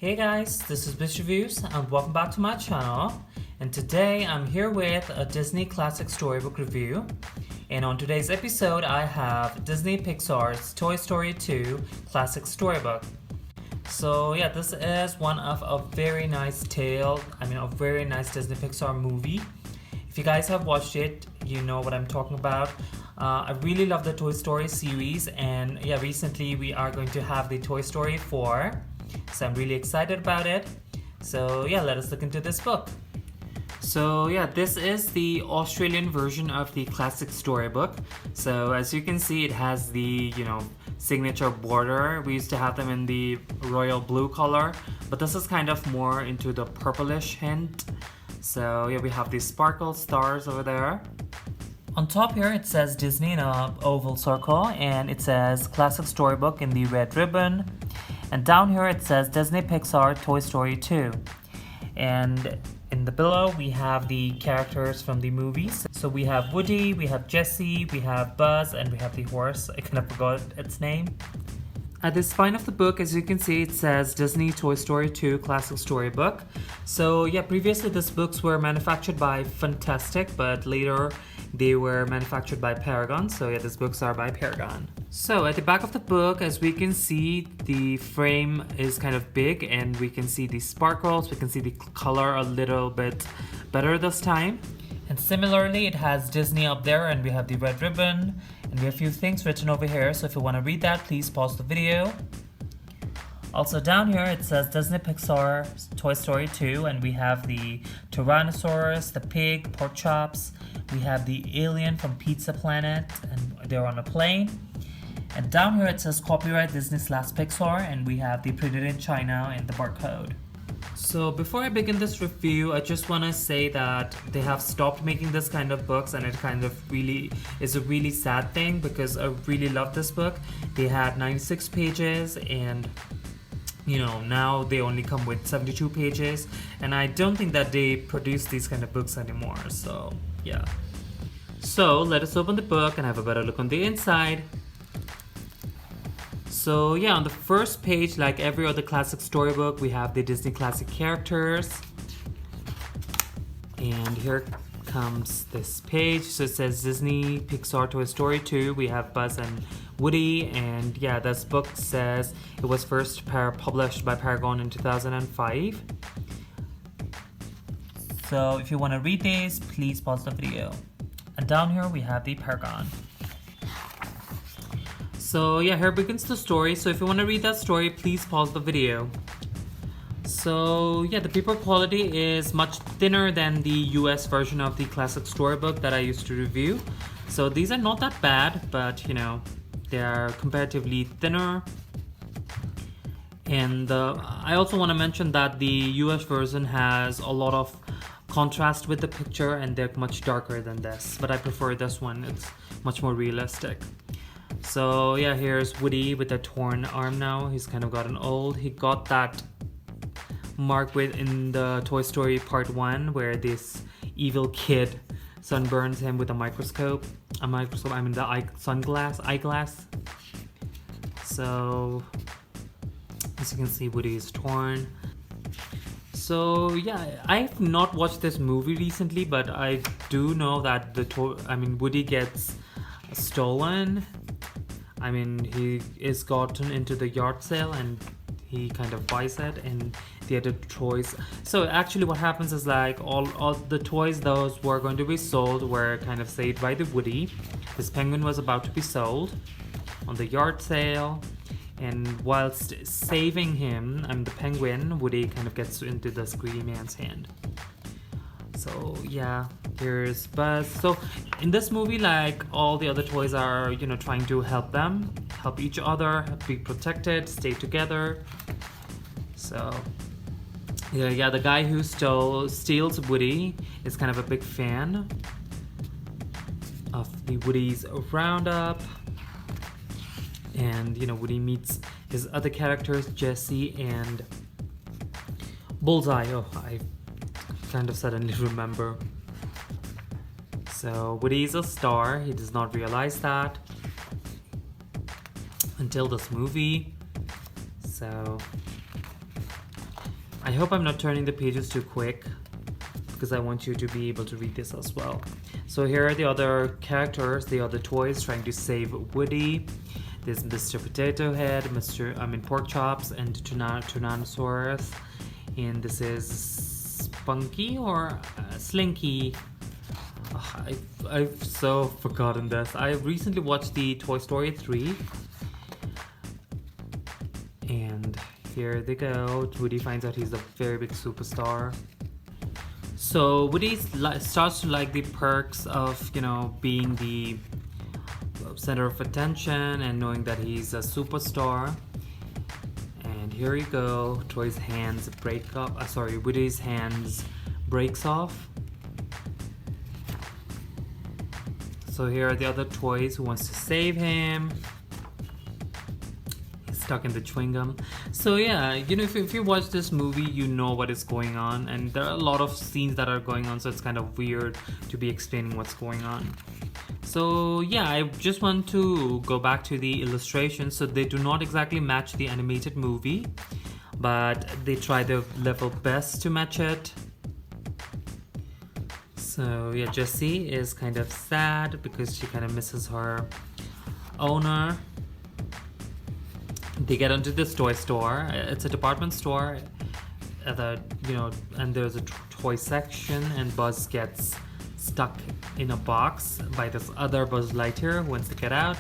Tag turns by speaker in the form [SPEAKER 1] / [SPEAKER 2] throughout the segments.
[SPEAKER 1] Hey guys, this is BishReviews and welcome back to my channel. And today I'm here with a Disney classic storybook review. And on today's episode I have Disney Pixar's Toy Story 2 classic storybook. So yeah, this is one of a very nice tale, a very nice Disney Pixar movie. If you guys have watched it, you know what I'm talking about. I really love the Toy Story series, and yeah, recently we are going to have the Toy Story 4. So I'm really excited about it. So yeah, let us look into this book. So yeah, this is the Australian version of the classic storybook. So as you can see, it has the, signature border. We used to have them in the royal blue color, but this is kind of more into the purplish hint. So yeah, we have these sparkle stars over there. On top here it says Disney in a oval circle, and it says classic storybook in the red ribbon. And down here it says Disney Pixar Toy Story 2. And in the below we have the characters from the movies. So we have Woody, we have Jessie, we have Buzz, and we have the horse. I kind of forgot its name. At the spine of the book, as you can see, it says Disney Toy Story 2 Classic Storybook. So yeah, previously these books were manufactured by Fantastic, but later they were manufactured by Parragon. So yeah, these books are by Parragon. So at the back of the book, as we can see, the frame is kind of big and we can see the sparkles. We can see the color a little bit better this time. And similarly, it has Disney up there, and we have the red ribbon, and we have a few things written over here. So if you want to read that, please pause the video. Also down here, it says Disney Pixar Toy Story 2, and we have the Tyrannosaurus, the pig, pork chops. We have the alien from Pizza Planet, and they're on a plane. And down here, it says copyright Disney/Pixar, and we have the printed in China and the barcode. So before I begin this review, I just want to say that they have stopped making this kind of books, and it kind of really is a really sad thing because I really love this book. They had 96 pages, and now they only come with 72 pages, and I don't think that they produce these kind of books anymore. So yeah. So let us open the book and have a better look on the inside. So yeah, on the first page, like every other classic storybook, we have the Disney classic characters. And here comes this page. So it says Disney Pixar Toy Story 2. We have Buzz and Woody. And yeah, this book says it was first published by Parragon in 2005. So if you want to read this, please pause the video. And down here we have the Parragon. So yeah, here begins the story. So if you want to read that story, please pause the video. So yeah, the paper quality is much thinner than the US version of the classic storybook that I used to review. So these are not that bad, but they are comparatively thinner. And I also want to mention that the US version has a lot of contrast with the picture, and they're much darker than this. But I prefer this one, it's much more realistic. So yeah, here's Woody with a torn arm now. He's kind of gotten old. He got that mark in the Toy Story Part 1 where this evil kid sunburns him with a microscope. The eyeglass. So as you can see, Woody is torn. So yeah, I've not watched this movie recently, but I do know that Woody gets stolen. He is gotten into the yard sale and he kind of buys it, and the other toys. So actually what happens is like all the toys those were going to be sold were kind of saved by the Woody. This penguin was about to be sold on the yard sale, and whilst saving him, the penguin, Woody kind of gets into the screamy man's hand. So yeah, here's Buzz. So in this movie, like all the other toys are, trying to help each other, be protected, stay together. So yeah, the guy who steals Woody is kind of a big fan of the Woody's roundup. And Woody meets his other characters, Jessie and Bullseye. Oh, I kind of suddenly remember. So Woody is a star. He does not realize that until this movie. So I hope I'm not turning the pages too quick, because I want you to be able to read this as well. So here are the other characters, the other toys trying to save Woody. There's Mr. Potato Head, Pork Chops, and Tyrannosaurus. And this is Spunky or Slinky. Oh, I've so forgotten this. I recently watched the Toy Story 3. And here they go. Woody finds out he's a very big superstar. So Woody starts to like the perks of, being the center of attention and knowing that he's a superstar. And here you go. Woody's hands breaks off. So here are the other toys who wants to save him. Stuck in the chewing gum. So yeah, if you watch this movie, you know what is going on, and there are a lot of scenes that are going on, so it's kind of weird to be explaining what's going on. So yeah, I just want to go back to the illustrations. So they do not exactly match the animated movie, but they try their level best to match it. So yeah, Jessie is kind of sad because she kind of misses her owner. They get into this toy store. It's a department store, and there's a toy section, and Buzz gets stuck in a box by this other Buzz Lightyear who wants to get out.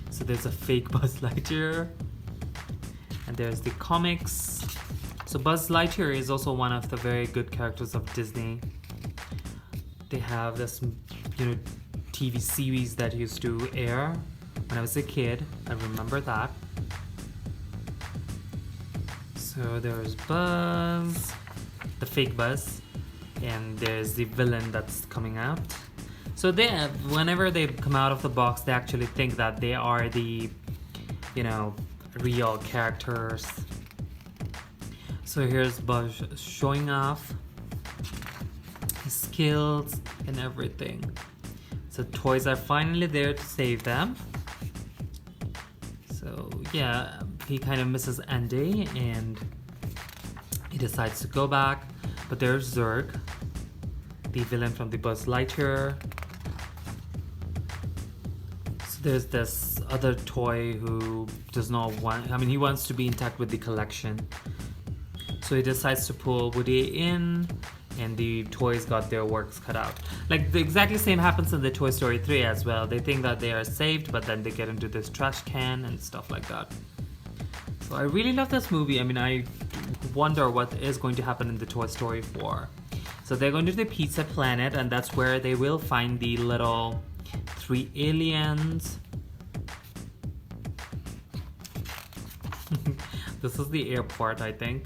[SPEAKER 1] So there's a fake Buzz Lightyear, and there's the comics. So Buzz Lightyear is also one of the very good characters of Disney. They have this, TV series that used to air when I was a kid. I remember that. So there's Buzz, the fake Buzz, and there's the villain that's coming out. So whenever they come out of the box, they actually think that they are the, real characters. So here's Buzz showing off his skills and everything. So toys are finally there to save them. So yeah, he kind of misses Andy and he decides to go back. But there's Zurg, the villain from the Buzz Lightyear. So there's this other toy who does not want, he wants to be intact with the collection. So he decides to pull Woody in, and the toys got their works cut out. Like the exactly same happens in the Toy Story 3 as well. They think that they are saved, but then they get into this trash can and stuff like that. So I really love this movie. I wonder what is going to happen in the Toy Story 4. So they're going to the Pizza Planet, and that's where they will find the little 3 aliens. This is the airport, I think.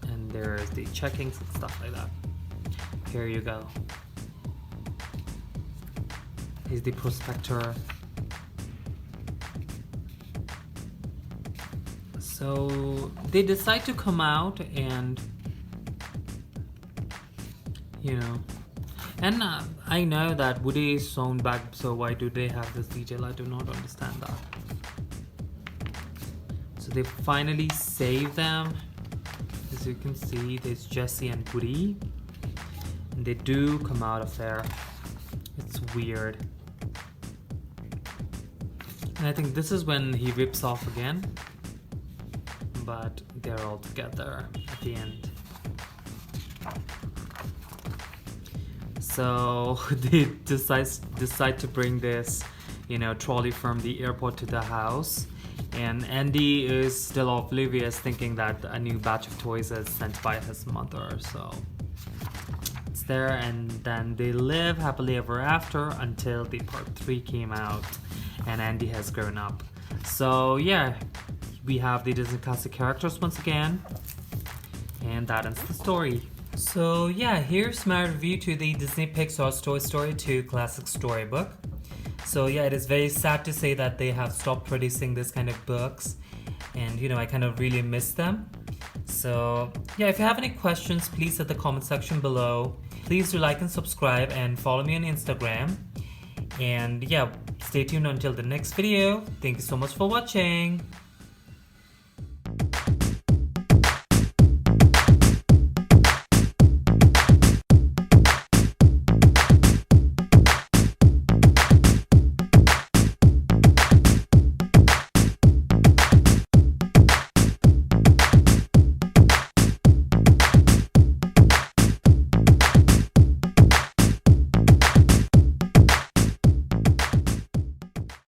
[SPEAKER 1] And there's the checkings and stuff like that. Here you go. He's the prospector. So they decide to come out and, and I know that Woody is sewn back, so why do they have this detail? I do not understand that. So they finally save them. As you can see, there's Jessie and Woody. And they do come out of there. It's weird. And I think this is when he rips off again. But they're all together at the end. So they decide to bring this, trolley from the airport to the house. And Andy is still oblivious, thinking that a new batch of toys is sent by his mother. So it's there, and then they live happily ever after until the part 3 came out and Andy has grown up. So yeah, we have the Disney classic characters once again, and that ends the story. So yeah, here's my review to the Disney Pixar's Toy Story 2 Classic Storybook. So yeah, it is very sad to say that they have stopped producing this kind of books, and I kind of really miss them. So yeah, if you have any questions, please hit the comment section below. Please do like and subscribe and follow me on Instagram. And yeah, stay tuned until the next video. Thank you so much for watching.